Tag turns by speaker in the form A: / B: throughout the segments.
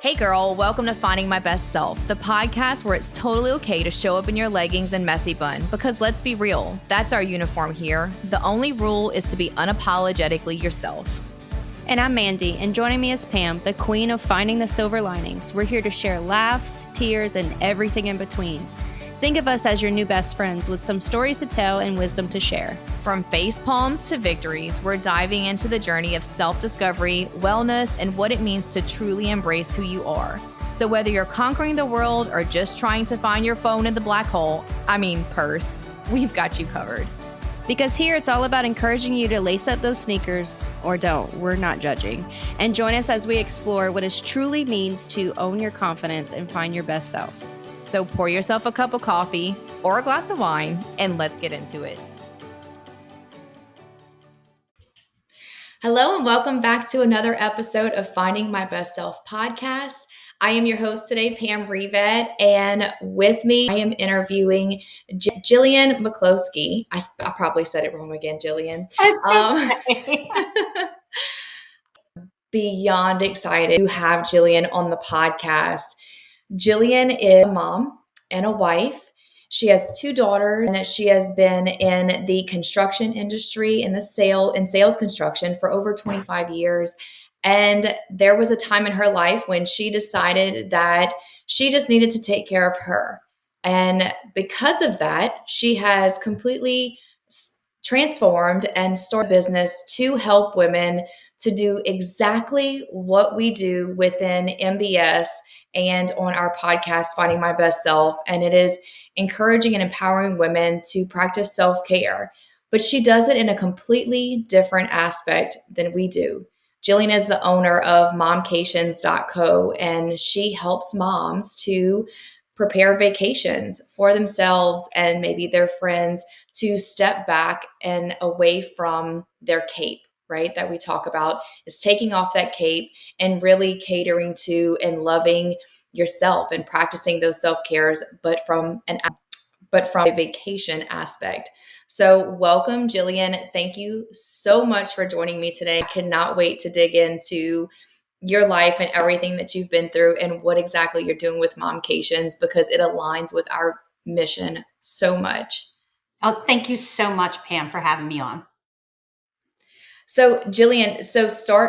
A: Hey girl, welcome to Finding My Best Self, the podcast where it's totally okay to show up in your leggings and messy bun. Because let's be real, that's our uniform here. The only rule is to be unapologetically yourself.
B: And I'm Mandy, and joining me is Pam, the queen of finding the silver linings. We're here to share laughs, tears, and everything in between. Think of us as your new best friends with some stories to tell and wisdom to share.
A: From face palms to victories, we're diving into the journey of self-discovery, wellness, and what it means to truly embrace who you are. So whether you're conquering the world or just trying to find your phone in the black hole, purse, we've got you covered.
B: Because here it's all about encouraging you to lace up those sneakers, or don't, we're not judging, and join us as we explore what it truly means to own your confidence and find your best self.
A: So pour yourself a cup of coffee or a glass of wine and let's get into it. Hello and welcome back to another episode of Finding My Best Self podcast. I am your host today, Pam Revet, and with me I am interviewing Jillian McCloskey. I probably said it wrong again, Jillian.
C: It's okay.
A: Beyond excited to have Jillian on the podcast. Jillian is a mom and a wife. She has two daughters, and she has been in the construction industry, in sales construction for over 25 years. And there was a time in her life when she decided that she just needed to take care of her. And because of that, she has completely transformed and started a business to help women to do exactly what we do within MBS and on our podcast, Finding My Best Self. And it is encouraging and empowering women to practice self-care. But she does it in a completely different aspect than we do. Jillian is the owner of Momcations.co, and she helps moms to prepare vacations for themselves and maybe their friends to step back and away from their cape, right? That we talk about is taking off that cape and really catering to and loving yourself and practicing those self-cares, but from a vacation aspect. So welcome, Jillian. Thank you so much for joining me today. I cannot wait to dig into your life and everything that you've been through and what exactly you're doing with Momcations, because it aligns with our mission so much.
C: Oh, thank you so much, Pam, for having me on.
A: So Jillian,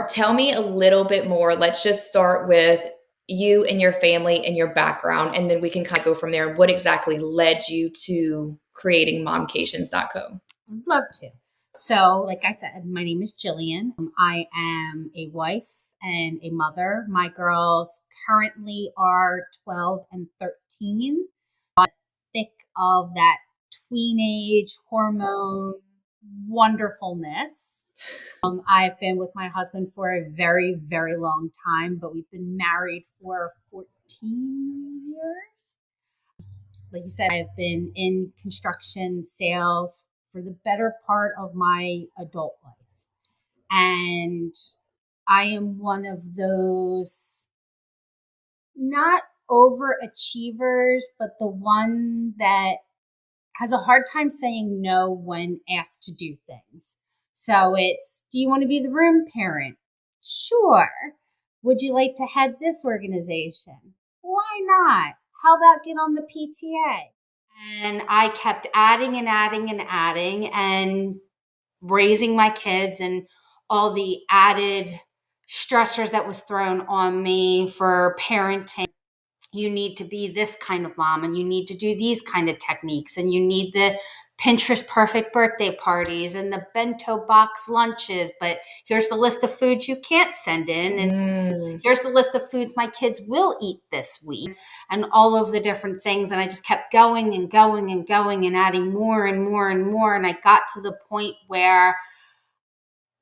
A: tell me a little bit more. Let's just start with you and your family and your background, and then we can kind of go from there. What exactly led you to creating Momcations.co?
C: I'd love to. So, like I said, my name is Jillian. I am a wife and a mother. My girls currently are 12 and 13. Thick of that teenage hormone wonderfulness. I've been with my husband for a very, very long time, but we've been married for 14 years. Like you said, I've been in construction sales for the better part of my adult life. And I am one of those not overachievers, but the one that has a hard time saying no when asked to do things. So it's, do you want to be the room parent? Sure. Would you like to head this organization? Why not? How about get on the PTA? And I kept adding and adding and adding and raising my kids and all the added stressors that was thrown on me for parenting. You need to be this kind of mom, and you need to do these kind of techniques, and you need the Pinterest perfect birthday parties and the bento box lunches. But here's the list of foods you can't send in. And here's the list of foods my kids will eat this week, and all of the different things. And I just kept going and going and going and adding more and more and more. And I got to the point where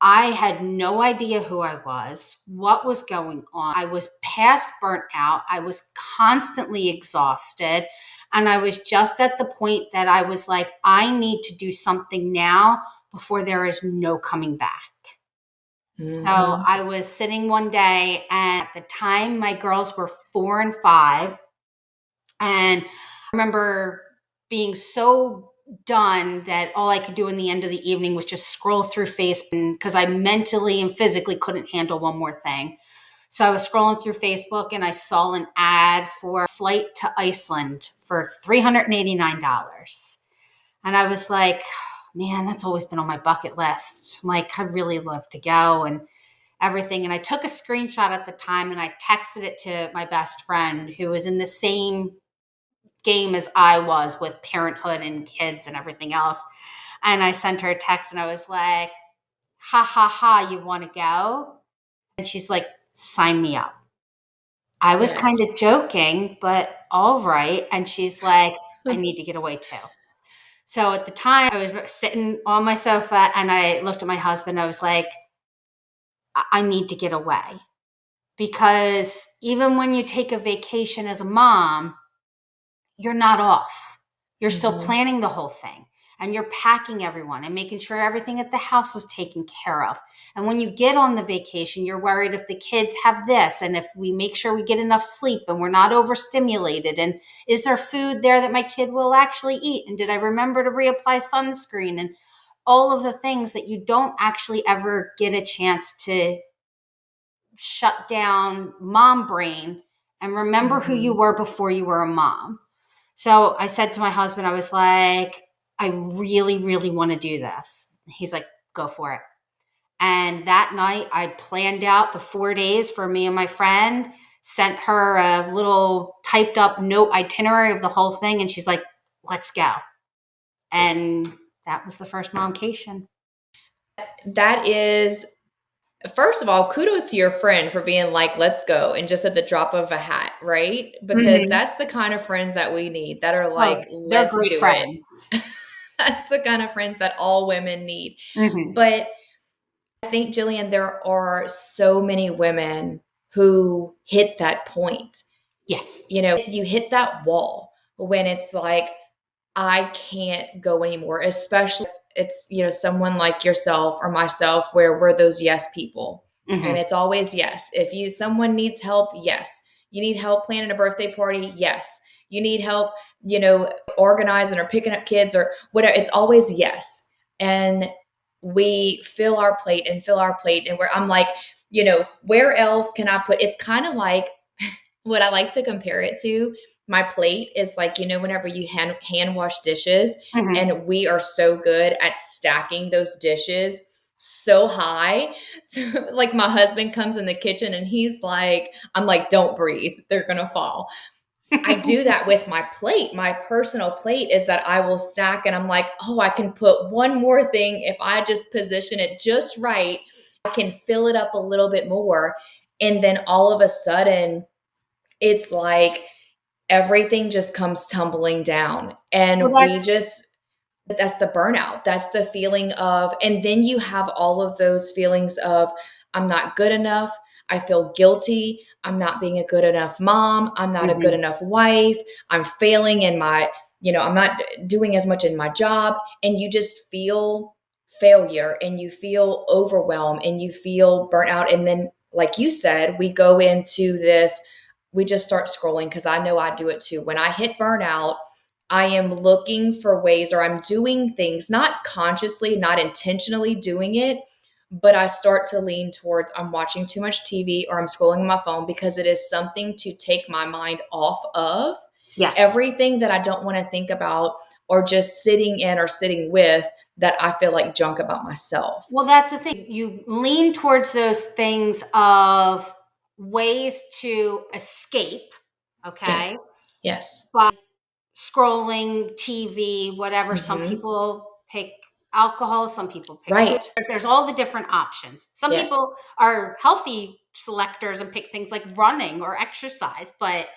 C: I had no idea who I was, what was going on. I was past burnt out. I was constantly exhausted. And I was just at the point that I was like, I need to do something now before there is no coming back. Mm-hmm. So I was sitting one day, and at the time my girls were 4 and 5. And I remember being so done that all I could do in the end of the evening was just scroll through Facebook, because I mentally and physically couldn't handle one more thing. So I was scrolling through Facebook and I saw an ad for a flight to Iceland for $389. And I was like, man, that's always been on my bucket list. I'm like, I really love to go and everything. And I took a screenshot at the time and I texted it to my best friend who was in the same game as I was with parenthood and kids and everything else. And I sent her a text and I was like, ha ha ha, you want to go? And she's like, sign me up. I was kind
A: Yes.
C: of joking, but all right. And she's like, I need to get away too. So at the time, I was sitting on my sofa and I looked at my husband. I was like, I need to get away. Because even when you take a vacation as a mom, you're not off. You're still planning the whole thing and you're packing everyone and making sure everything at the house is taken care of. And when you get on the vacation, you're worried if the kids have this and if we make sure we get enough sleep and we're not overstimulated. And is there food there that my kid will actually eat? And did I remember to reapply sunscreen? And all of the things that you don't actually ever get a chance to shut down mom brain and remember who you were before you were a mom. So I said to my husband, I was like, I really, really want to do this. He's like, go for it. And that night I planned out the 4 days for me and my friend, sent her a little typed up note itinerary of the whole thing. And she's like, let's go. And that was the first Momcation.
A: That is, first of all, kudos to your friend for being like, let's go, and just at the drop of a hat, right? Because that's the kind of friends that we need, that are like,
C: They're
A: let's
C: great
A: do
C: friends.
A: it. That's the kind of friends that all women need.
C: Mm-hmm.
A: But I think, Jillian, there are so many women who hit that point.
C: Yes.
A: You know, you hit that wall when it's like, I can't go anymore, especially if it's, you know, someone like yourself or myself, where we're those yes people. And it's always yes. If someone needs help, yes. You need help planning a birthday party, yes. You need help, you know, organizing or picking up kids or whatever. It's always yes. And we fill our plate and fill our plate. And where I'm like, you know, where else can I put? It's kind of like what I like to compare it to. My plate is like, you know, whenever you hand wash dishes, and we are so good at stacking those dishes so high. So like my husband comes in the kitchen and he's like, I'm like, don't breathe, they're gonna fall. I do that with my plate. My personal plate is that I will stack, and I'm like, oh, I can put one more thing. If I just position it just right, I can fill it up a little bit more. And then all of a sudden, it's like everything just comes tumbling down. And that's the burnout. That's the feeling of, and then you have all of those feelings of, I'm not good enough. I feel guilty. I'm not being a good enough mom. I'm not a good enough wife. I'm failing in my, you know, I'm not doing as much in my job. And you just feel failure and you feel overwhelmed and you feel burnt out. And then, like you said, we go into this, we just start scrolling, because I know I do it too. When I hit burnout, I am looking for ways, or I'm doing things, not consciously, not intentionally doing it, but I start to lean towards, I'm watching too much TV or I'm scrolling on my phone, because it is something to take my mind off of everything that I don't want to think about, or just sitting in or sitting with that I feel like junk about myself.
C: Well, that's the thing. You lean towards those things of ways to escape, okay?
A: Yes.
C: By scrolling, TV, whatever. Some people pick alcohol, some people pick food.
A: Right.
C: There's all the different options. Some people are healthy selectors and pick things like running or exercise, but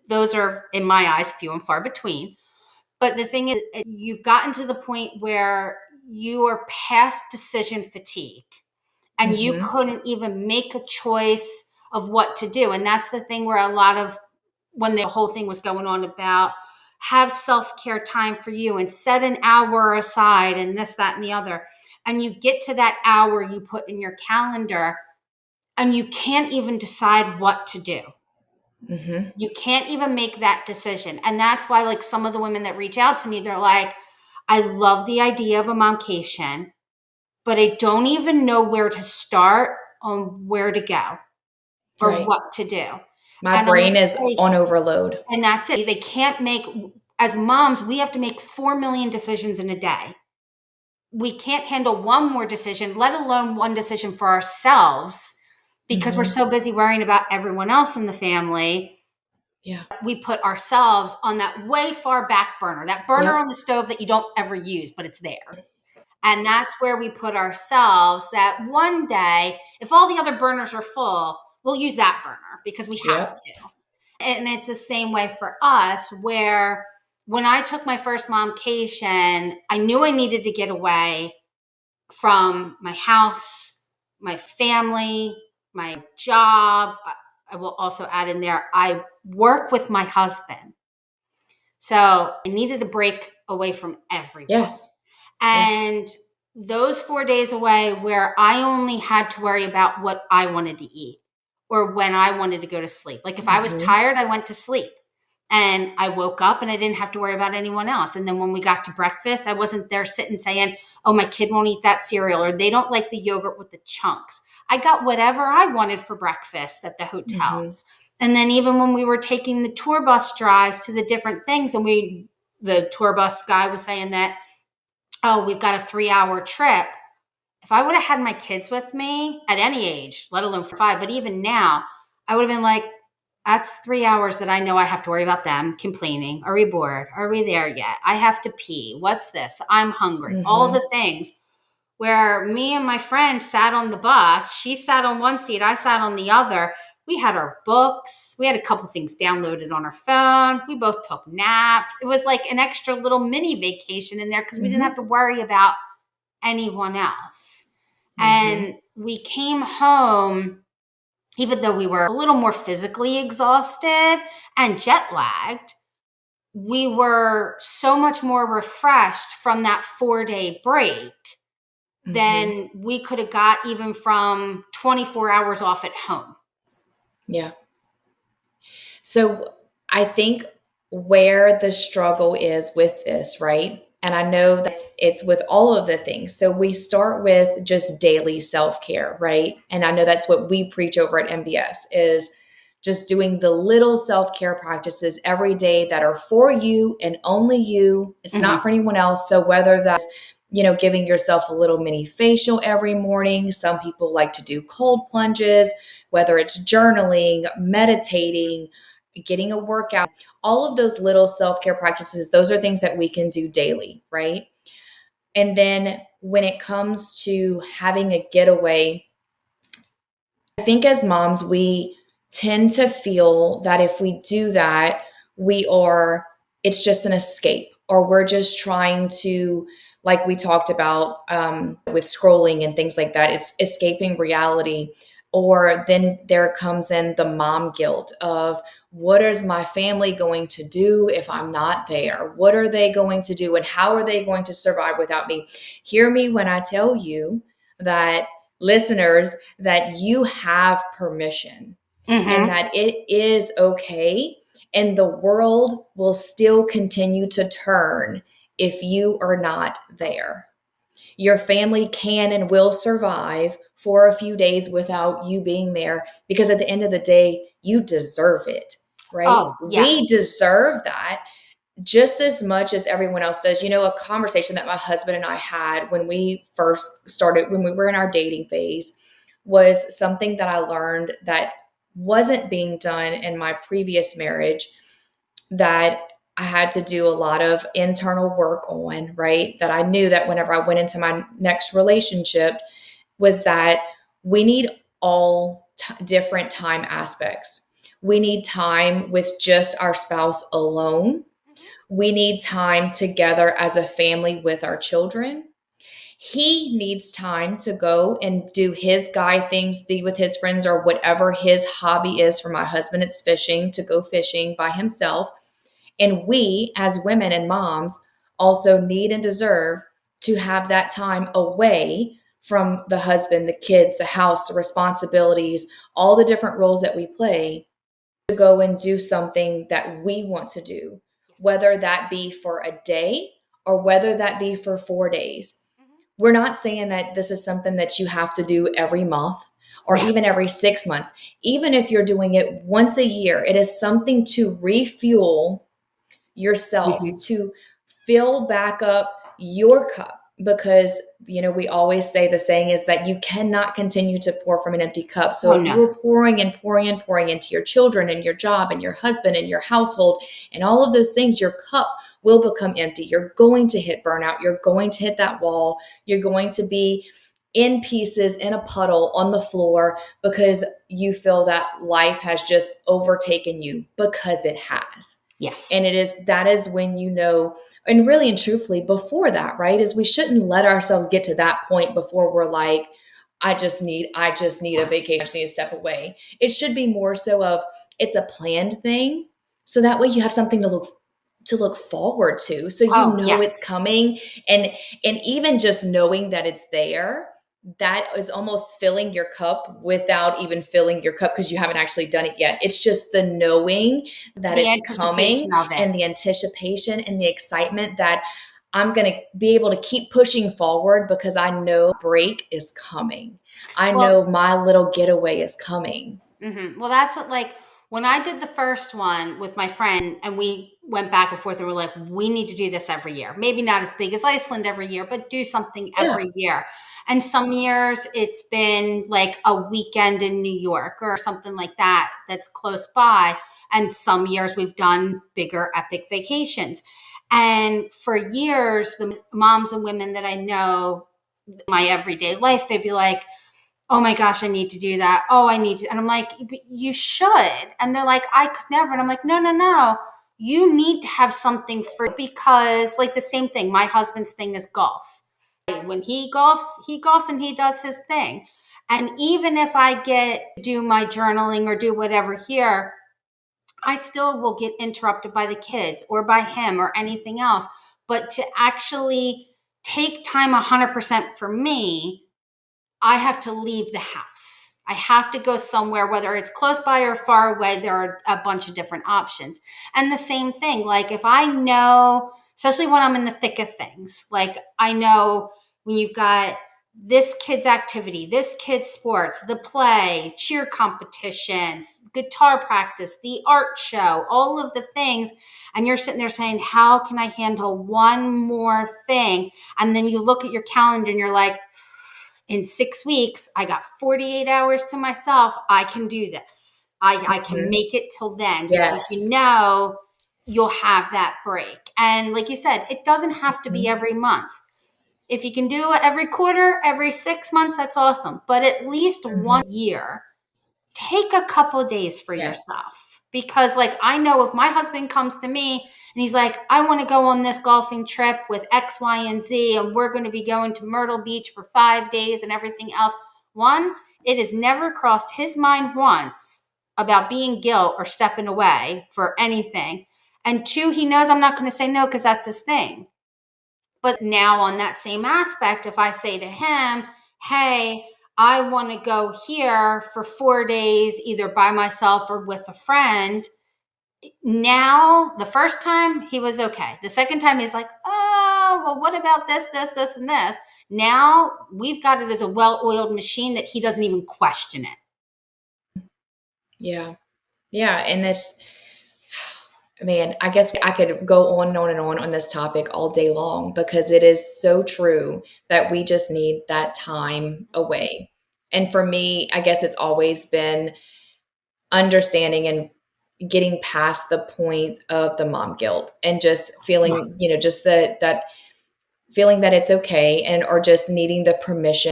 C: those are, in my eyes, few and far between. But the thing is, you've gotten to the point where you are past decision fatigue and you couldn't even make a choice of what to do. And that's the thing where a lot of, when the whole thing was going on about have self-care time for you and set an hour aside and this, that, and the other. And you get to that hour you put in your calendar and you can't even decide what to do. You can't even make that decision. And that's why, like, some of the women that reach out to me, they're like, I love the idea of a momcation, but I don't even know where to start on where to go. or
A: Right.
C: what to do.
A: My
C: And I'm
A: brain
C: going to
A: is
C: say,
A: on overload.
C: and that's it. They can't make, as moms, we have to make 4 million decisions in a day. We can't handle one more decision, let alone one decision for ourselves, because we're so busy worrying about everyone else in the family.
A: Yeah.
C: We put ourselves on that way far back burner, that burner
A: Yep.
C: on the stove that you don't ever use, but it's there. And that's where we put ourselves, that one day, if all the other burners are full, we'll use that burner because we have
A: Yep.
C: to. And it's the same way for us, where when I took my first momcation, I knew I needed to get away from my house, my family, my job. I will also add in there, I work with my husband. So I needed to break away from everyone.
A: Yes.
C: And those 4 days away where I only had to worry about what I wanted to eat or when I wanted to go to sleep. Like if I was tired, I went to sleep and I woke up and I didn't have to worry about anyone else. And then when we got to breakfast, I wasn't there sitting saying, oh, my kid won't eat that cereal or they don't like the yogurt with the chunks. I got whatever I wanted for breakfast at the hotel. And then even when we were taking the tour bus drives to the different things and the tour bus guy was saying that, oh, we've got a 3-hour trip. If I would have had my kids with me at any age, let alone for 5, but even now, I would have been like, that's 3 hours that I know I have to worry about them complaining. Are we bored? Are we there yet? I have to pee. What's this? I'm hungry. All the things where me and my friend sat on the bus. She sat on one seat. I sat on the other. We had our books. We had a couple things downloaded on our phone. We both took naps. It was like an extra little mini vacation in there because we didn't have to worry about anyone else. And we came home, even though we were a little more physically exhausted and jet lagged, we were so much more refreshed from that 4-day break than we could have got even from 24 hours off at home.
A: Yeah. So I think where the struggle is with this, right? And I know that it's with all of the things. So we start with just daily self-care, right? And I know that's what we preach over at MBS is just doing the little self-care practices every day that are for you and only you. It's not for anyone else. So whether that's, giving yourself a little mini facial every morning, some people like to do cold plunges, whether it's journaling, meditating, getting a workout, all of those little self-care practices, those are things that we can do daily, right? And then when it comes to having a getaway, I think as moms, we tend to feel that if we do that, it's just an escape, or we're just trying to, like we talked about with scrolling and things like that, it's escaping reality. Or then there comes in the mom guilt of what is my family going to do if I'm not there? What are they going to do? And how are they going to survive without me? Hear me when I tell you that, listeners, that you have permission and that it is okay. And the world will still continue to turn if you are not there. Your family can and will survive for a few days without you being there because at the end of the day, you deserve it, right?
C: Oh, yes.
A: We deserve that just as much as everyone else does. A conversation that my husband and I had when we first started, when we were in our dating phase, was something that I learned that wasn't being done in my previous marriage, that I had to do a lot of internal work on, right? That I knew that whenever I went into my next relationship, was that we need all different time aspects. We need time with just our spouse alone. We need time together as a family with our children. He needs time to go and do his guy things, be with his friends, or whatever his hobby is. For my husband, it's fishing, to go fishing by himself. And we, as women and moms, also need and deserve to have that time away from the husband, the kids, the house, the responsibilities, all the different roles that we play, to go and do something that we want to do, whether that be for a day or whether that be for 4 days. We're not saying that this is something that you have to do every month or even every 6 months. Even if you're doing it once a year, it is something to refuel yourself, to fill back up your cup. Because, we always say, the saying is that you cannot continue to pour from an empty cup. So if you are pouring and pouring and pouring into your children and your job and your husband and your household and all of those things, your cup will become empty. You're going to hit burnout. You're going to hit that wall. You're going to be in pieces, in a puddle on the floor, because you feel that life has just overtaken you, because it has.
C: Yes.
A: And that is when, and really and truthfully, before that, right, is we shouldn't let ourselves get to that point before we're like, I just need a vacation. I just need to step away. It should be more so of, it's a planned thing. So that way you have something to look forward to. So it's coming. And even just knowing that it's there, that is almost filling your cup without even filling your cup, because you haven't actually done it yet. It's just the knowing that it's coming, and the anticipation and the excitement that I'm going to be able to keep pushing forward, because I know break is coming. I know my little getaway is coming.
C: Well, that's what, when I did the first one with my friend and we went back and forth and we're like, we need to do this every year. Maybe not as big as Iceland every year, but do something every year. And some years it's been like a weekend in New York or something like that that's close by. And some years we've done bigger epic vacations. And for years, the moms and women that I know in my everyday life, they'd be like, oh my gosh, I need to do that. Oh, I need to. And I'm like, you should. And they're like, I could never. And I'm like, no. You need to have something for, because the same thing, my husband's thing is golf. When he golfs and he does his thing. And even if I do my journaling or do whatever here, I still will get interrupted by the kids or by him or anything else. But to actually take time 100% for me, I have to leave the house. I have to go somewhere, whether it's close by or far away. There are a bunch of different options. And the same thing, if I know, especially when I'm in the thick of things, I know when you've got this kid's activity, this kid's sports, the play, cheer competitions, guitar practice, the art show, all of the things. And you're sitting there saying, how can I handle one more thing? And then you look at your calendar and you're like, in 6 weeks, I got 48 hours to myself. I can do this. I can make it till then, because you'll have that break. And like you said, it doesn't have to be every month. If you can do it every quarter, every 6 months, that's awesome. But at least 1 year, take a couple days for yourself. Because I know if my husband comes to me and he's like, I want to go on this golfing trip with X, Y, and Z, and we're going to be going to Myrtle Beach for 5 days and everything else. One, it has never crossed his mind once about being guilt or stepping away for anything. And two, he knows I'm not going to say no, because that's his thing. But now on that same aspect, if I say to him, hey, I want to go here for 4 days, either by myself or with a friend. Now, the first time he was okay. The second time he's like, oh, well, what about this, and this? Now we've got it as a well-oiled machine that he doesn't even question it.
A: Yeah. And this, man, I guess I could go on and on and on this topic all day long, because it is so true that we just need that time away. And for me, I guess it's always been understanding and getting past the point of the mom guilt, and just feeling, just that feeling that it's okay, and or just needing the permission,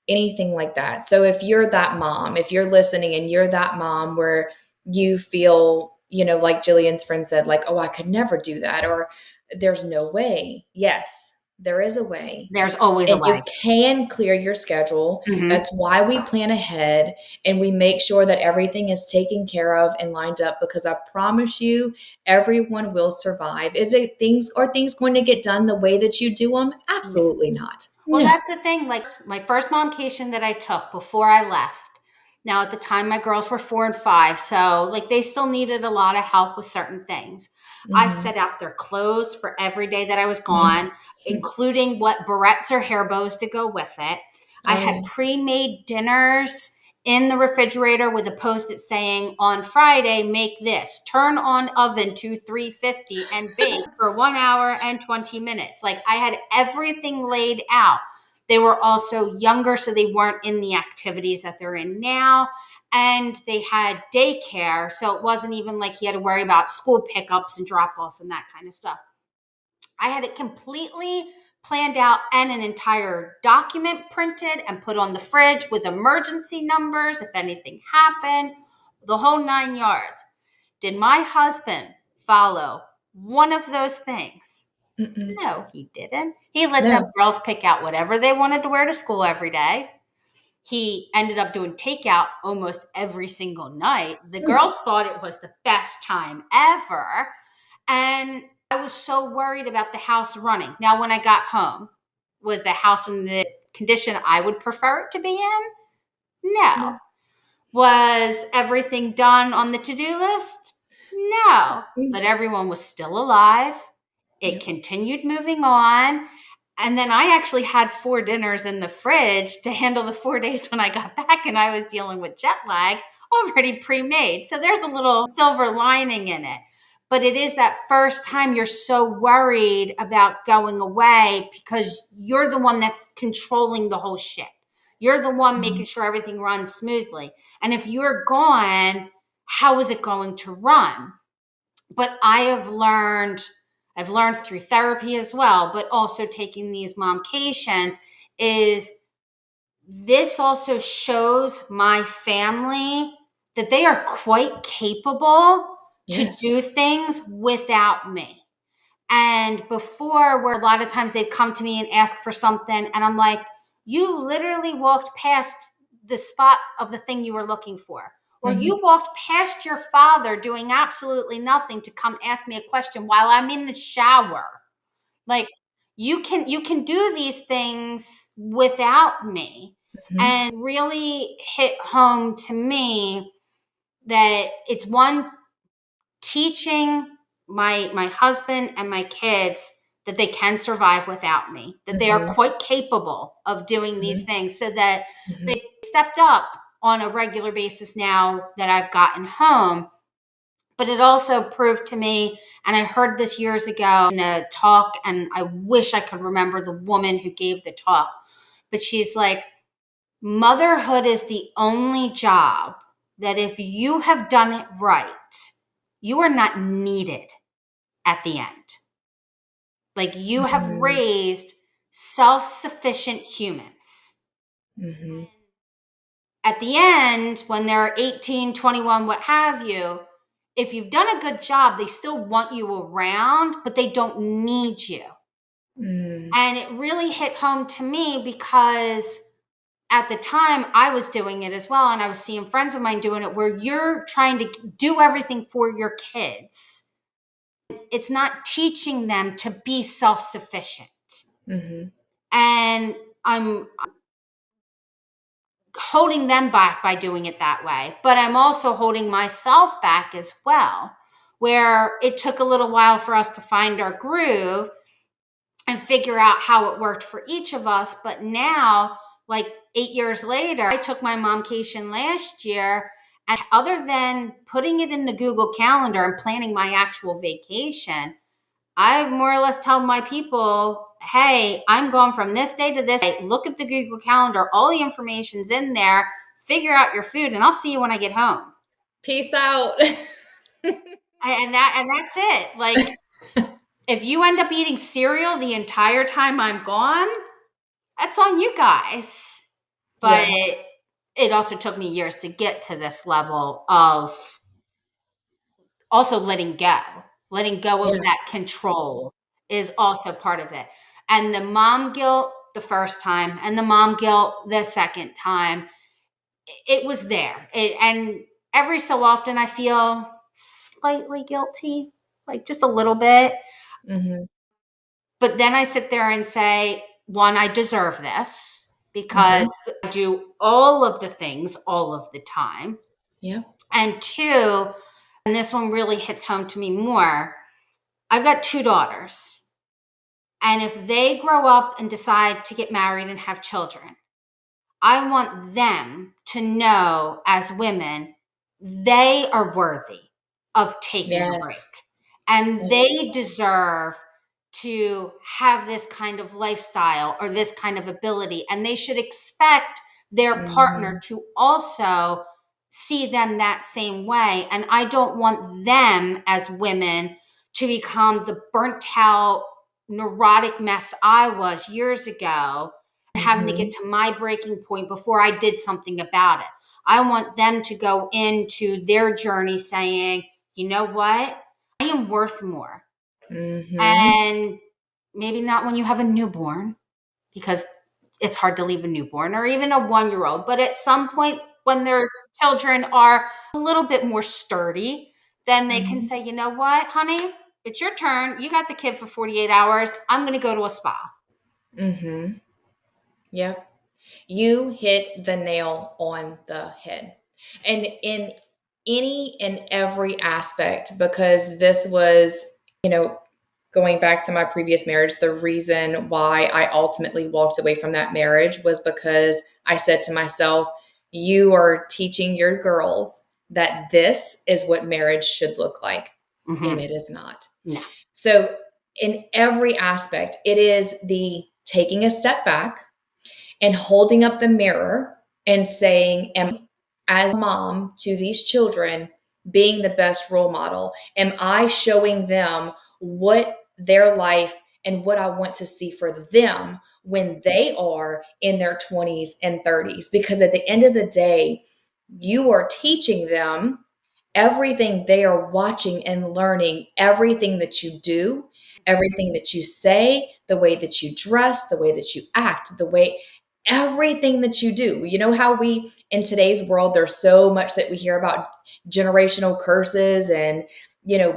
A: anything like that. So if you're that mom, if you're listening and you're that mom where you feel, like Jillian's friend said, like, oh, I could never do that, or there's no way. Yes, there is a way.
C: There's always a way.
A: And you can clear your schedule. That's why we plan ahead, and we make sure that everything is taken care of and lined up, because I promise you, everyone will survive. Are things going to get done the way that you do them? Absolutely not.
C: Well, that's the thing. My first momcation that I took before I left. Now, at the time, my girls were 4 and 5. So they still needed a lot of help with certain things. I set out their clothes for every day that I was gone, including what barrettes or hair bows to go with it. I had pre-made dinners in the refrigerator with a Post-it saying, on Friday, make this. Turn on oven to 350 and bake for 1 hour and 20 minutes. Like, I had everything laid out. They were also younger, so they weren't in the activities that they're in now. And they had daycare, so it wasn't even like he had to worry about school pickups and drop-offs and that kind of stuff. I had it completely planned out and an entire document printed and put on the fridge with emergency numbers if anything happened, the whole 9 yards. Did my husband follow one of those things?
A: Mm-mm.
C: No, he didn't. He let
A: No.
C: them girls pick out whatever they wanted to wear to school every day. He ended up doing takeout almost every single night. The girls thought it was the best time ever. And I was so worried about the house running. Now, when I got home, was the house in the condition I would prefer it to be in? No. Was everything done on the to-do list? No. But everyone was still alive. It continued moving on. And then I actually had 4 dinners in the fridge to handle the 4 days when I got back and I was dealing with jet lag already pre-made. So there's a little silver lining in it. But it is that first time you're so worried about going away because you're the one that's controlling the whole ship. You're the one making sure everything runs smoothly. And if you're gone, how is it going to run? But I've learned through therapy as well, but also taking these Momcations, is this also shows my family that they are quite capable to do things without me. And before, where a lot of times they'd come to me and ask for something, and I'm like, you literally walked past the spot of the thing you were looking for. Or you walked past your father doing absolutely nothing to come ask me a question while I'm in the shower. Like, you can do these things without me. And really hit home to me that it's one, teaching my husband and my kids that they can survive without me, that they are quite capable of doing these things, so that they stepped up on a regular basis now that I've gotten home. But it also proved to me, and I heard this years ago in a talk, and I wish I could remember the woman who gave the talk, but she's like, motherhood is the only job that if you have done it right, you are not needed at the end. Like, you have raised self-sufficient humans. At the end, when they're 18, 21, what have you, if you've done a good job, they still want you around, but they don't need you. And it really hit home to me because at the time I was doing it as well. And I was seeing friends of mine doing it, where you're trying to do everything for your kids. It's not teaching them to be self-sufficient. And I'm holding them back by doing it that way. But I'm also holding myself back as well, where it took a little while for us to find our groove and figure out how it worked for each of us. But now, like 8 years later, I took my Momcation last year, and other than putting it in the Google Calendar and planning my actual vacation, I more or less tell my people, hey, I'm going from this day to this day. Look at the Google Calendar. All the information's in there. Figure out your food, and I'll see you when I get home.
A: Peace out.
C: And that's it. Like, if you end up eating cereal the entire time I'm gone, that's on you guys. But it also took me years to get to this level of also letting go of that control is also part of it. And the mom guilt the first time and the mom guilt the second time, it was there. And every so often I feel slightly guilty, like just a little bit. But then I sit there and say, one, I deserve this because I do all of the things all of the time. And two, and this one really hits home to me more, I've got 2 daughters. And if they grow up and decide to get married and have children, I want them to know as women, they are worthy of taking a break.
A: Yes.
C: And they deserve to have this kind of lifestyle or this kind of ability. And they should expect their partner to also see them that same way. And I don't want them as women to become the burnt out, neurotic mess I was years ago, and having to get to my breaking point before I did something about it. I want them to go into their journey saying, you know what? I am worth more. And maybe not when you have a newborn, because it's hard to leave a newborn or even a 1-year-old. But at some point, when their children are a little bit more sturdy, then they can say, you know what, honey, it's your turn. You got the kid for 48 hours. I'm going to go to a spa.
A: Yep. You hit the nail on the head. And in any and every aspect, because this was, going back to my previous marriage, the reason why I ultimately walked away from that marriage was because I said to myself, you are teaching your girls that this is what marriage should look like. And it is not.
C: No.
A: So, in every aspect, it is the taking a step back and holding up the mirror and saying, as a mom to these children, being the best role model? Am I showing them what their life and what I want to see for them when they are in their 20s and 30s? Because at the end of the day, you are teaching them everything they are watching and learning, everything that you do, everything that you say, the way that you dress, the way that you act, everything that you do. You know how in today's world, there's so much that we hear about generational curses and,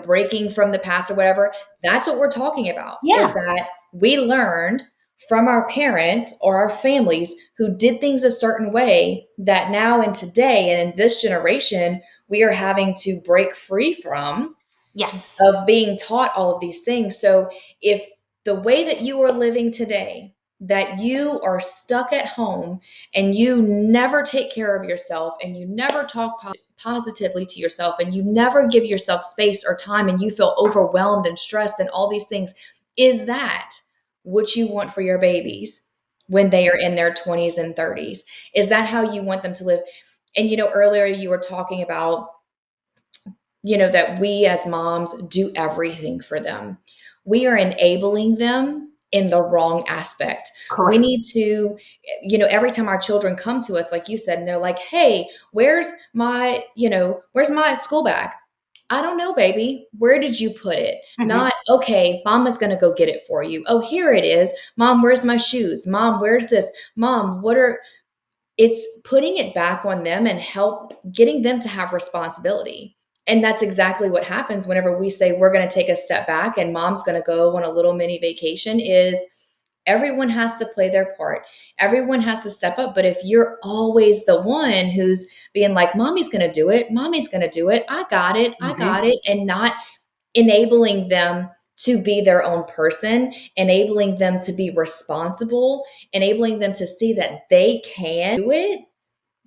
A: breaking from the past or whatever. That's what we're talking about.
C: Yeah.
A: Is that we learned from our parents or our families who did things a certain way that now in today and in this generation, we are having to break free from.
C: Yes.
A: Of being taught all of these things. So if the way that you are living today, that you are stuck at home and you never take care of yourself and you never talk positively to yourself and you never give yourself space or time and you feel overwhelmed and stressed and all these things, is that what you want for your babies when they are in their 20s and 30s? Is that how you want them to live? And, earlier you were talking about, that we as moms do everything for them. We are enabling them in the wrong aspect.
C: Correct.
A: We need to, every time our children come to us, like you said, and they're like, hey, where's my school bag? I don't know, baby. Where did you put it? Not, okay, mama's going to go get it for you. Oh, here it is. Mom, where's my shoes? Mom, where's this? Mom, it's putting it back on them and getting them to have responsibility. And that's exactly what happens whenever we say we're going to take a step back and mom's going to go on a little mini vacation. Is everyone has to play their part. Everyone has to step up. But if you're always the one who's being like, mommy's going to do it, mommy's going to do it, I got it, and not enabling them to be their own person, enabling them to be responsible, enabling them to see that they can do it,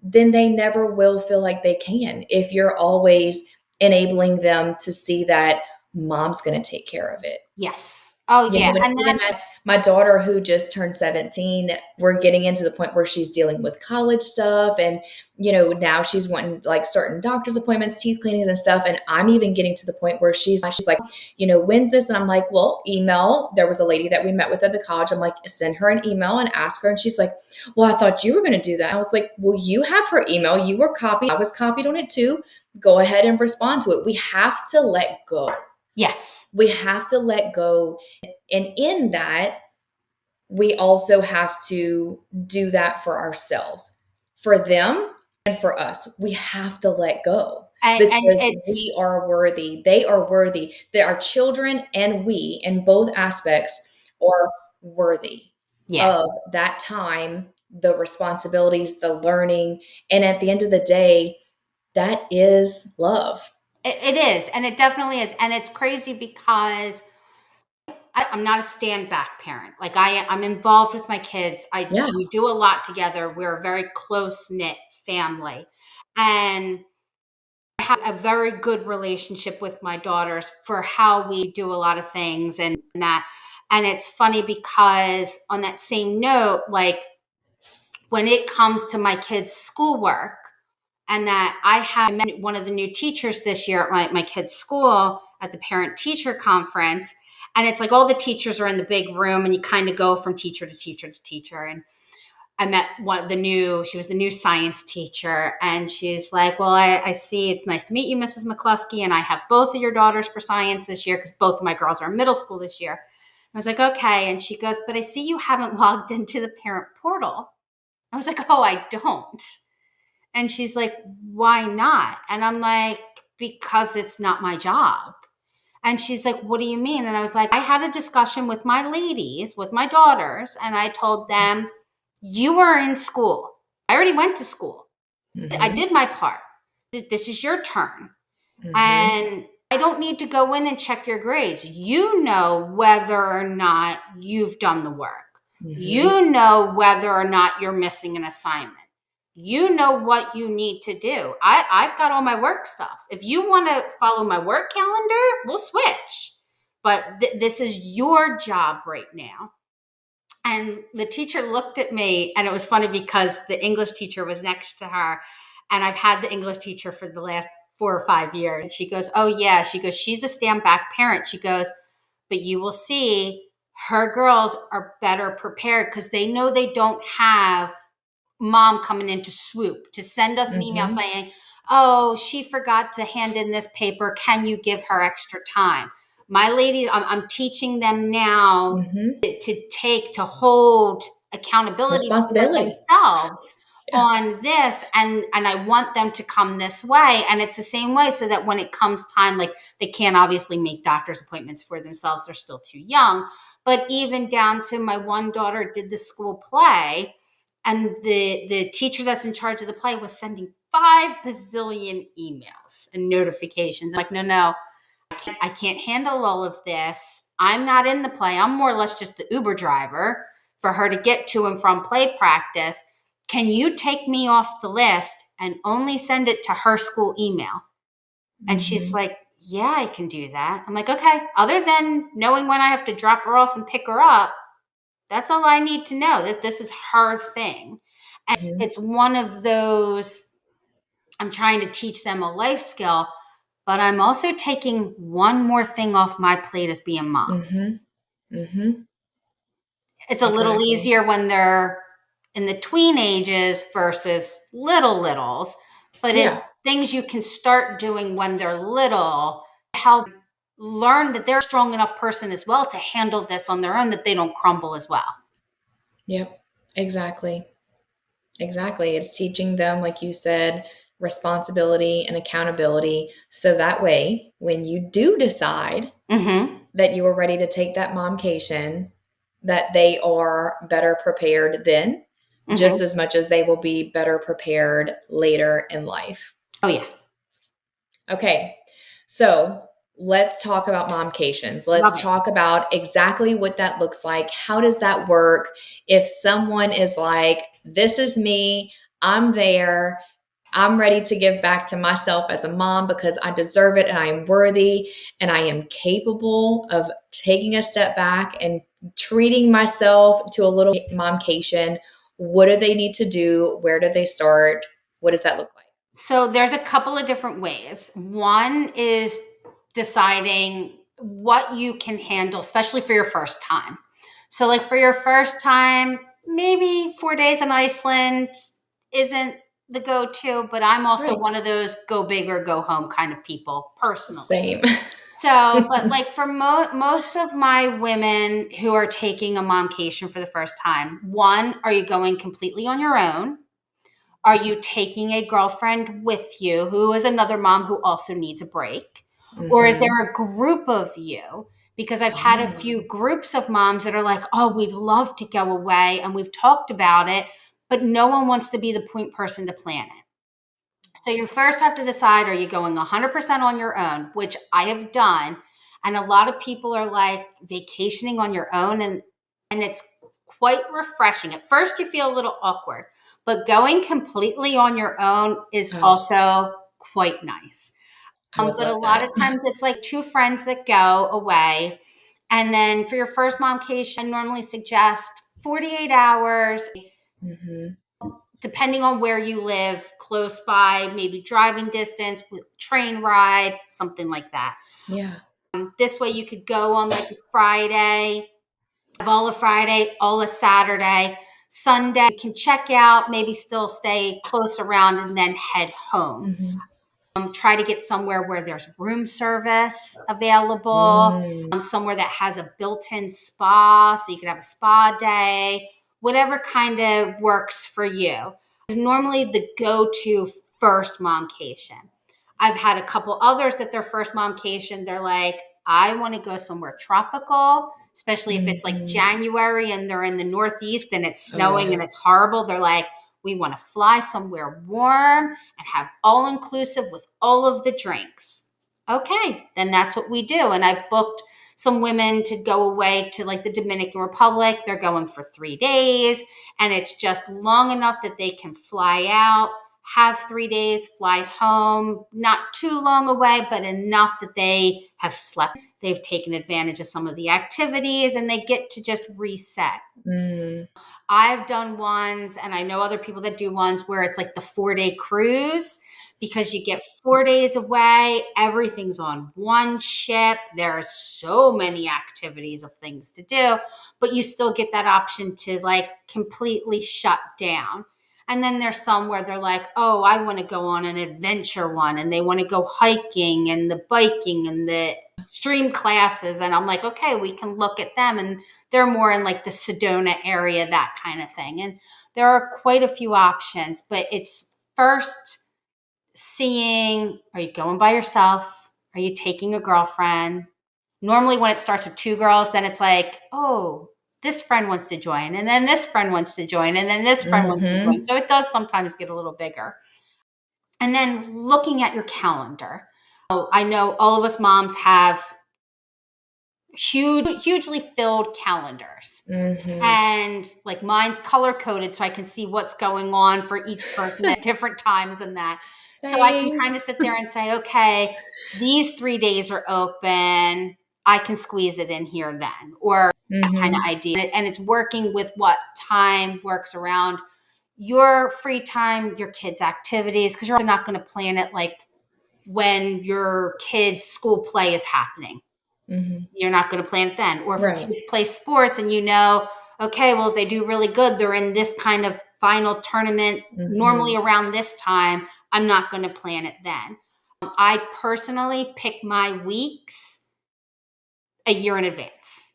A: then they never will feel like they can. If you're always enabling them to see that mom's going to take care of it.
C: Yes. Oh, yeah.
A: And even my daughter, who just turned 17, we're getting into the point where she's dealing with college stuff. And, now she's wanting like certain doctor's appointments, teeth cleanings and stuff. And I'm even getting to the point where she's like, when's this? And I'm like, well, email. There was a lady that we met with at the college. I'm like, send her an email and ask her. And she's like, well, I thought you were going to do that. And I was like, well, you have her email. You were copied. I was copied on it too. Go ahead and respond to it. We have to let go.
C: Yes.
A: We have to let go. And in that, we also have to do that for ourselves, for them and for us. We have to let go because we are worthy. They are worthy. Our children and we, in both aspects, are worthy of that time, the responsibilities, the learning. And at the end of the day, that is love.
C: It is. And it definitely is. And it's crazy because I'm not a stand back parent. Like I'm involved with my kids.
A: Yeah.
C: We do a lot together. We're a very close knit family, and I have a very good relationship with my daughters for how we do a lot of things and that. And it's funny because on that same note, like when it comes to my kids' schoolwork, and that I met one of the new teachers this year at my kids' school at the parent teacher conference. And it's like all the teachers are in the big room and you kind of go from teacher to teacher to teacher. And I met she was the new science teacher. And she's like, well, I see it's nice to meet you, Mrs. McCloskey. And I have both of your daughters for science this year because both of my girls are in middle school this year. I was like, okay. And she goes, but I see you haven't logged into the parent portal. I was like, oh, I don't. And she's like, why not? And I'm like, because it's not my job. And she's like, what do you mean? And I was like, I had a discussion with my ladies, with my daughters, and I told them, you are in school. I already went to school. I
A: Mm-hmm.
C: did my part. This is your turn.
A: Mm-hmm.
C: And I don't need to go in and check your grades. You know whether or not you've done the work.
A: Mm-hmm.
C: You know whether or not you're missing an assignment. You know what you need to do. I've got all my work stuff. If you want to follow my work calendar, we'll switch. But this is your job right now. And the teacher looked at me, and it was funny because the English teacher was next to her. And I've had the English teacher for the last 4 or 5 years. And she goes, oh, yeah. She goes, she's a stand back parent. She goes, but you will see her girls are better prepared because they know they don't have mom coming in to swoop, to send us an email saying, oh, she forgot to hand in this paper. Can you give her extra time? My lady, I'm teaching them now to hold accountability for
A: Responsibility.
C: themselves
A: Yeah.
C: on this. And I want them to come this way. And it's the same way so that when it comes time, like they can't obviously make doctor's appointments for themselves. They're still too young. But even down to my one daughter did the school play, and the teacher that's in charge of the play was sending 5 bazillion emails and notifications. I'm like, no, I can't handle all of this. I'm not in the play. I'm more or less just the Uber driver for her to get to and from play practice. Can you take me off the list and only send it to her school email? And she's like, yeah, I can do that. I'm like, okay, other than knowing when I have to drop her off and pick her up, that's all I need to know. That this is her thing. And it's one of those, I'm trying to teach them a life skill, but I'm also taking one more thing off my plate as being mom. It's a little easier when they're in the tween ages versus littles, but it's things you can start doing when they're little to help learn that they're a strong enough person as well to handle this on their own, that they don't crumble as well.
A: Yep, exactly. It's teaching them, like you said, responsibility and accountability. So that way, when you do decide that you are ready to take that momcation, that they are better prepared then, just as much as they will be better prepared later in life.
C: Oh, yeah.
A: Okay. So let's talk about Momcations. Let's talk about exactly what that looks like. How does that work? If someone is like, this is me, I'm there, I'm ready to give back to myself as a mom because I deserve it and I am worthy and I am capable of taking a step back and treating myself to a little momcation. What do they need to do? Where do they start? What does that look like?
C: So there's a couple of different ways. One is deciding what you can handle, especially for your first time. So like for your first time, maybe 4 days in Iceland isn't the go-to, but I'm also one of those go big or go home kind of people personally.
A: Same.
C: So, but like for most of my women who are taking a momcation for the first time, one, are you going completely on your own? Are you taking a girlfriend with you who is another mom who also needs a break? Or is there a group of you? Because I've had a few groups of moms that are like, oh, we'd love to go away and we've talked about it, but no one wants to be the point person to plan it. So you first have to decide, are you going 100% on your own, which I have done. And a lot of people are like vacationing on your own, and it's quite refreshing. At first you feel a little awkward, but going completely on your own is
A: Oh,
C: also quite nice.
A: I would
C: But a
A: love
C: lot
A: that.
C: of times it's like two friends that go away. And then for your first momcation, I normally suggest 48 hours,
A: Hmm.
C: depending on where you live, close by, maybe driving distance, with train ride, something like that.
A: Yeah.
C: This way you could go on like a Friday, have all of Friday, all of Saturday, Sunday. You can check out, maybe still stay close around, and then head home.
A: Hmm.
C: Try to get somewhere where there's room service available,
A: Mm.
C: somewhere that has a built-in spa, so you could have a spa day, whatever kind of works for you. It's normally the go-to first momcation. I've had a couple others that their first momcation, they're like, I want to go somewhere tropical, especially if it's like
A: Hmm.
C: January and they're in the Northeast and it's
A: Oh,
C: snowing
A: yeah.
C: and it's horrible. They're like, we want to fly somewhere warm and have all inclusive with all of the drinks. Okay, then that's what we do. And I've booked some women to go away to like the Dominican Republic. They're going for 3 days, and it's just long enough that they can fly out, have 3 days, fly home, not too long away, but enough that they have slept. They've taken advantage of some of the activities and they get to just reset.
A: Mm.
C: I've done ones, and I know other people that do ones where it's like the 4-day cruise, because you get 4 days away. Everything's on one ship. There are so many activities of things to do, but you still get that option to like completely shut down. And then there's some where they're like, oh, I want to go on an adventure one, and they want to go hiking and the biking and the extreme classes. And I'm like, okay, we can look at them. And they're more in like the Sedona area, that kind of thing. And there are quite a few options, but it's first seeing, are you going by yourself? Are you taking a girlfriend? Normally when it starts with two girls, then it's like, oh, this friend wants to join, and then this friend wants to join, and then this friend wants to join.
A: Hmm.
C: So it does sometimes get a little bigger. And then looking at your calendar. Oh, I know all of us moms have hugely filled calendars.
A: Hmm.
C: And like mine's color coded so I can see what's going on for each person at different times and that. So I can
A: Same.
C: kind of sit there and say, okay, these 3 days are open. I can squeeze it in here then, or that kind of
A: Hmm.
C: idea. And it's working with what time works around your free time, your kids' activities, because you're not going to plan it like when your kids' school play is happening.
A: Hmm.
C: You're not going to plan it then. Or if your
A: Right.
C: kids play sports and you know, okay, well, if they do really good, they're in this kind of final tournament normally
A: Hmm.
C: around this time, I'm not going to plan it then. I personally pick my weeks a year in advance,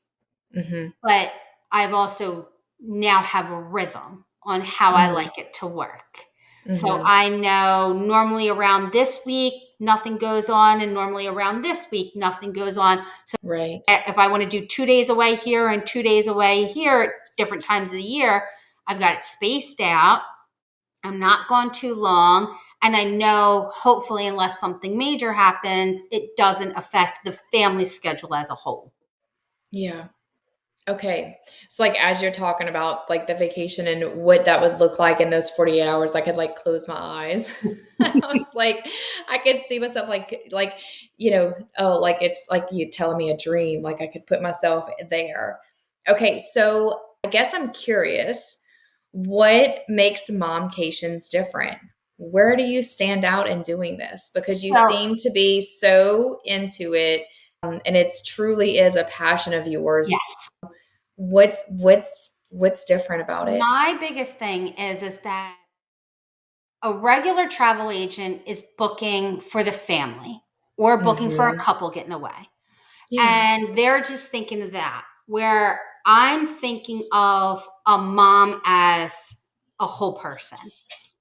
A: Hmm.
C: but I've also now have a rhythm on how I
A: Hmm.
C: like it to work. So
A: Hmm.
C: I know normally around this week, nothing goes on, and normally around this week, nothing goes on. So
A: Right.
C: if I want to do 2 days away here and 2 days away here at different times of the year, I've got it spaced out. I'm not gone too long. And I know, hopefully, unless something major happens, it doesn't affect the family schedule as a whole.
A: Yeah. Okay. So like as you're talking about like the vacation and what that would look like in those 48 hours, I could like close my eyes. I was like, I could see myself like, oh, like it's like you telling me a dream. Like I could put myself there. Okay. So I guess I'm curious, what makes Momcations different? Where do you stand out in doing this? Because you
C: So,
A: seem to be so into it, and it's truly is a passion of yours.
C: yeah,
A: What's different about it?
C: my biggest thing is that a regular travel agent is booking for the family or booking for a
A: Mhm.
C: couple getting away.
A: Yeah.
C: And they're just thinking of that, where I'm thinking of a mom as a whole person,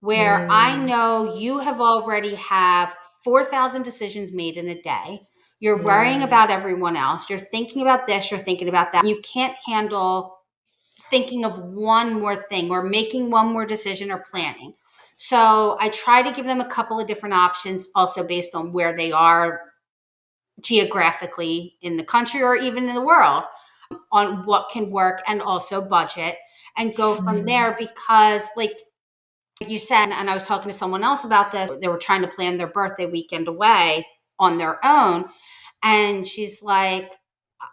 C: where I
A: Mm.
C: know you have already have 4,000 decisions made in a day. You're worrying
A: Mm.
C: about everyone else. You're thinking about this, you're thinking about that. You can't handle thinking of one more thing or making one more decision or planning. So I try to give them a couple of different options also based on where they are geographically in the country or even in the world on what can work, and also budget, and go from there. Because like you said, and I was talking to someone else about this, they were trying to plan their birthday weekend away on their own. And she's like,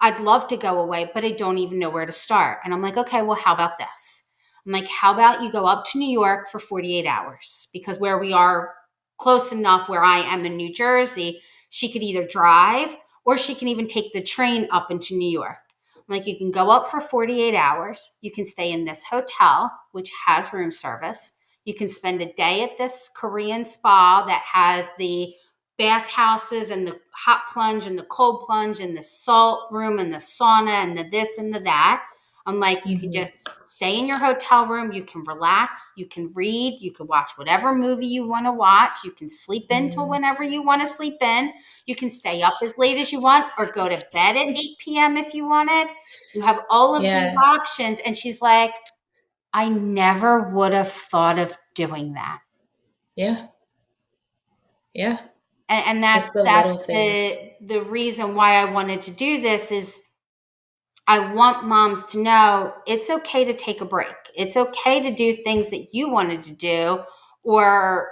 C: I'd love to go away, but I don't even know where to start. And I'm like, okay, well, how about this? I'm like, how about you go up to New York for 48 hours? Because where we are close enough, where I am in New Jersey, she could either drive or she can even take the train up into New York. I'm like, you can go up for 48 hours. You can stay in this hotel, which has room service. You can spend a day at this Korean spa that has the bath houses and the hot plunge and the cold plunge and the salt room and the sauna and the this and the that. I'm like, you can just stay in your hotel room. You can relax. You can read. You can watch whatever movie you want to watch. You can sleep in till whenever you want to sleep in. You can stay up as late as you want or go to bed at 8 p.m. if you wanted. You have all of these options. And she's like, I never would have thought of doing that.
A: Yeah. Yeah.
C: And that's the reason why I wanted to do this is I want moms to know it's okay to take a break. It's okay to do things that you wanted to do or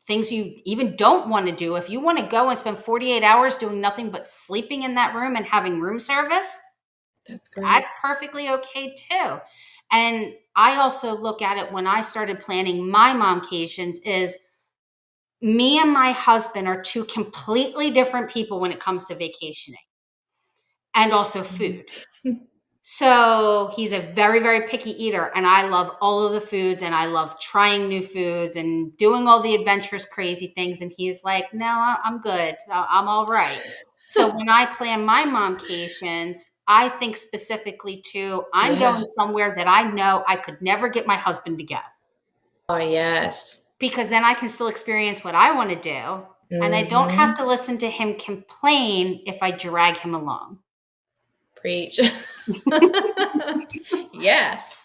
C: things you even don't want to do. If you want to go and spend 48 hours doing nothing but sleeping in that room and having room service,
A: that's great.
C: That's perfectly okay too. And I also look at it when I started planning my Momcations is me and my husband are two completely different people when it comes to vacationing and also food. So he's a very, very picky eater, and I love all of the foods, and I love trying new foods and doing all the adventurous, crazy things. And he's like, no, I'm good. I'm all right. So when I plan my Momcations, I think specifically to I'm going somewhere that I know I could never get my husband to go.
A: Oh, yes.
C: Because then I can still experience what I want to do. And I don't have to listen to him complain if I drag him along.
A: Preach. Yes.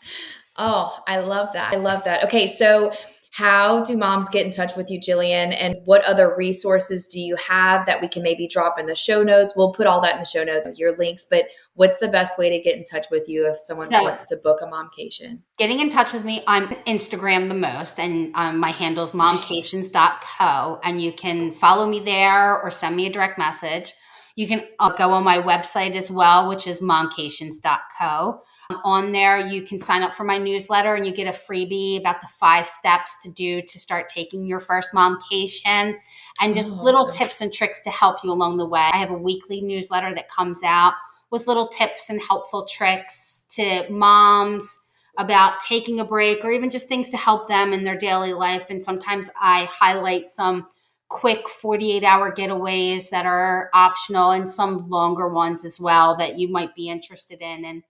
A: Oh, I love that. I love that. Okay. So how do moms get in touch with you, Jillian? And what other resources do you have that we can maybe drop in the show notes? We'll put all that in the show notes, your links, but what's the best way to get in touch with you if someone wants to book a Momcation?
C: Getting in touch with me, I'm Instagram the most, and my handle is momcations.co, and you can follow me there or send me a direct message. You can go on my website as well, which is momcations.co. On there, you can sign up for my newsletter and you get a freebie about the 5 steps to do to start taking your first Momcation and just little tips and tricks to help you along the way. I have a weekly newsletter that comes out with little tips and helpful tricks to moms about taking a break or even just things to help them in their daily life. And sometimes I highlight some quick 48-hour getaways that are optional and some longer ones as well that you might be interested in. And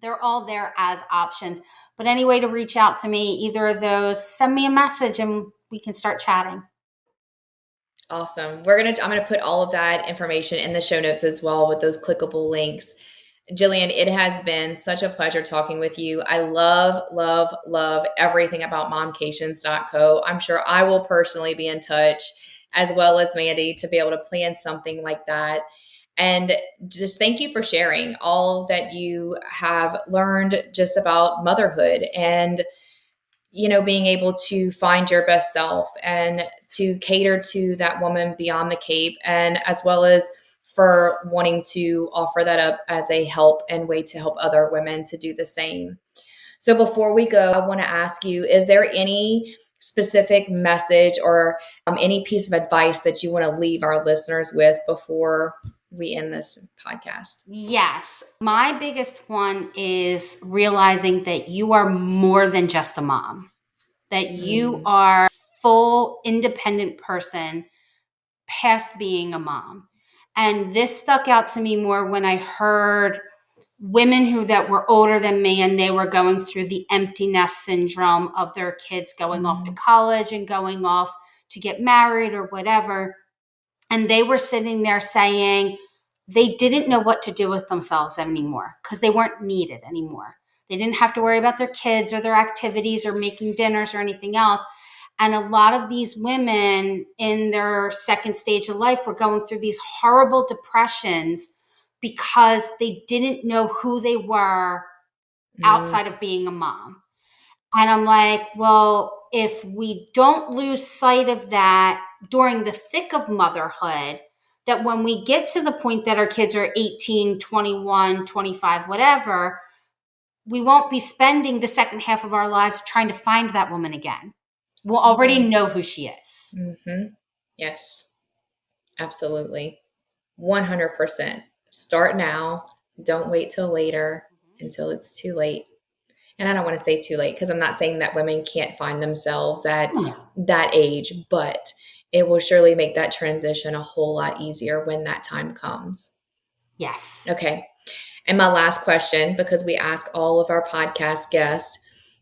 C: they're all there as options. But any way to reach out to me, either of those, send me a message and we can start chatting.
A: Awesome. I'm going to put all of that information in the show notes as well with those clickable links. Jillian, it has been such a pleasure talking with you. I love, love, love everything about momcations.co. I'm sure I will personally be in touch as well as Mandy to be able to plan something like that. And just thank you for sharing all that you have learned just about motherhood and, being able to find your best self and to cater to that woman beyond the Cape, and as well as for wanting to offer that up as a help and way to help other women to do the same. So before we go, I want to ask you, is there any specific message or any piece of advice that you want to leave our listeners with before we end this podcast?
C: Yes. My biggest one is realizing that you are more than just a mom, that you are a full independent person past being a mom. And this stuck out to me more when I heard women that were older than me and they were going through the empty nest syndrome of their kids going off to college and going off to get married or whatever. And they were sitting there saying they didn't know what to do with themselves anymore because they weren't needed anymore. They didn't have to worry about their kids or their activities or making dinners or anything else. And a lot of these women in their second stage of life were going through these horrible depressions because they didn't know who they were outside of being a mom. And I'm like, well, if we don't lose sight of that during the thick of motherhood, that when we get to the point that our kids are 18, 21, 25, whatever, we won't be spending the second half of our lives trying to find that woman again. We'll already know who she is.
A: Mm-hmm. Yes, absolutely. 100%. Start now. Don't wait till later until it's too late. And I don't want to say too late because I'm not saying that women can't find themselves at that age, but it will surely make that transition a whole lot easier when that time comes.
C: Yes.
A: Okay. And my last question, because we ask all of our podcast guests,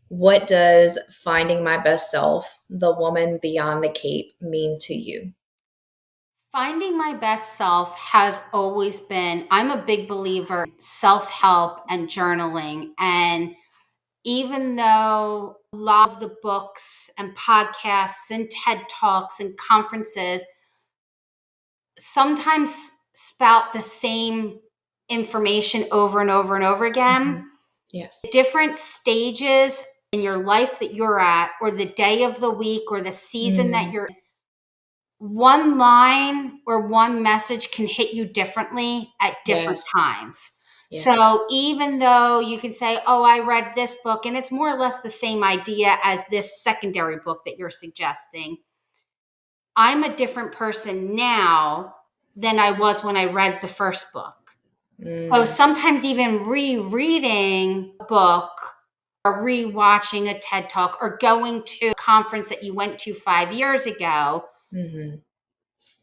A: what does finding my best self, the woman beyond the cape, mean to you?
C: Finding my best self has always been, I'm a big believer in self-help and journaling. And even though a lot of the books and podcasts and TED Talks and conferences sometimes spout the same information over and over and over again,
A: Yes.
C: different stages in your life that you're at, or the day of the week, or the season that you're in, one line or one message can hit you differently at different times.
A: Yes.
C: So even though you can say, oh, I read this book, and it's more or less the same idea as this secondary book that you're suggesting, I'm a different person now than I was when I read the first book. So sometimes even rereading a book or rewatching a TED Talk or going to a conference that you went to 5 years ago, it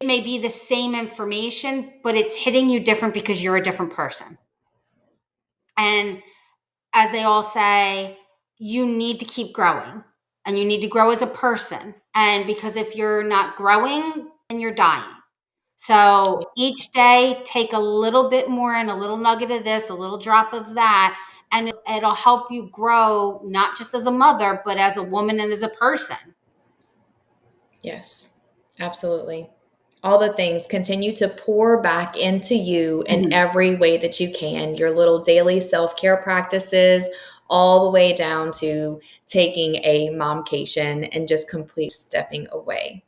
C: may be the same information, but it's hitting you different because you're a different person. And as they all say, you need to keep growing, and you need to grow as a person. And because if you're not growing, then you're dying. So each day, take a little bit more and a little nugget of this, a little drop of that, and it'll help you grow, not just as a mother, but as a woman and as a person.
A: Yes, absolutely. All the things continue to pour back into you in every way that you can, your little daily self-care practices, all the way down to taking a momcation and just complete stepping away.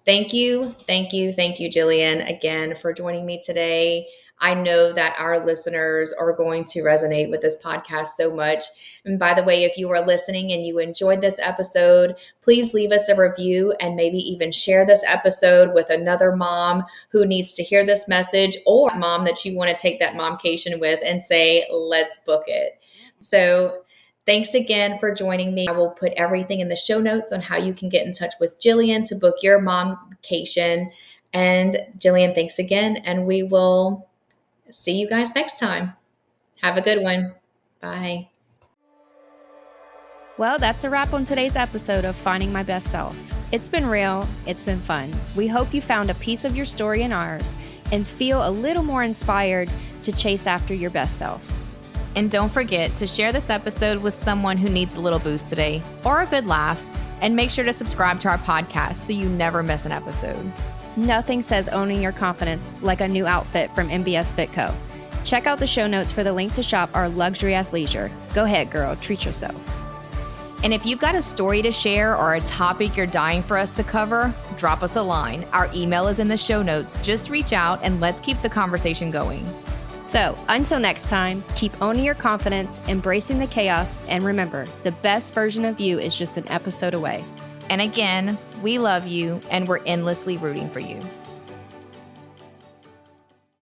A: Thank you, Jillian, again for joining me today. I know that our listeners are going to resonate with this podcast so much. And by the way, if you are listening and you enjoyed this episode, please leave us a review and maybe even share this episode with another mom who needs to hear this message, or mom that you want to take that momcation with and say, let's book it. So thanks again for joining me. I will put everything in the show notes on how you can get in touch with Jillian to book your momcation. And Jillian, thanks again. And we will see you guys next time. Have a good one. Bye.
B: Well, that's a wrap on today's episode of Finding My Best Self. It's been real. It's been fun. We hope you found a piece of your story in ours and feel a little more inspired to chase after your best self.
D: And don't forget to share this episode with someone who needs a little boost today or a good laugh. And make sure to subscribe to our podcast so you never miss an episode.
B: Nothing says owning your confidence like a new outfit from MBS Fitco. Check out the show notes for the link to shop our luxury athleisure. Go ahead, girl. Treat yourself.
D: And if you've got a story to share or a topic you're dying for us to cover, drop us a line. Our email is in the show notes. Just reach out and let's keep the conversation going.
B: So, until next time, keep owning your confidence, embracing the chaos, and remember, the best version of you is just an episode away.
D: And again, we love you and we're endlessly rooting for you.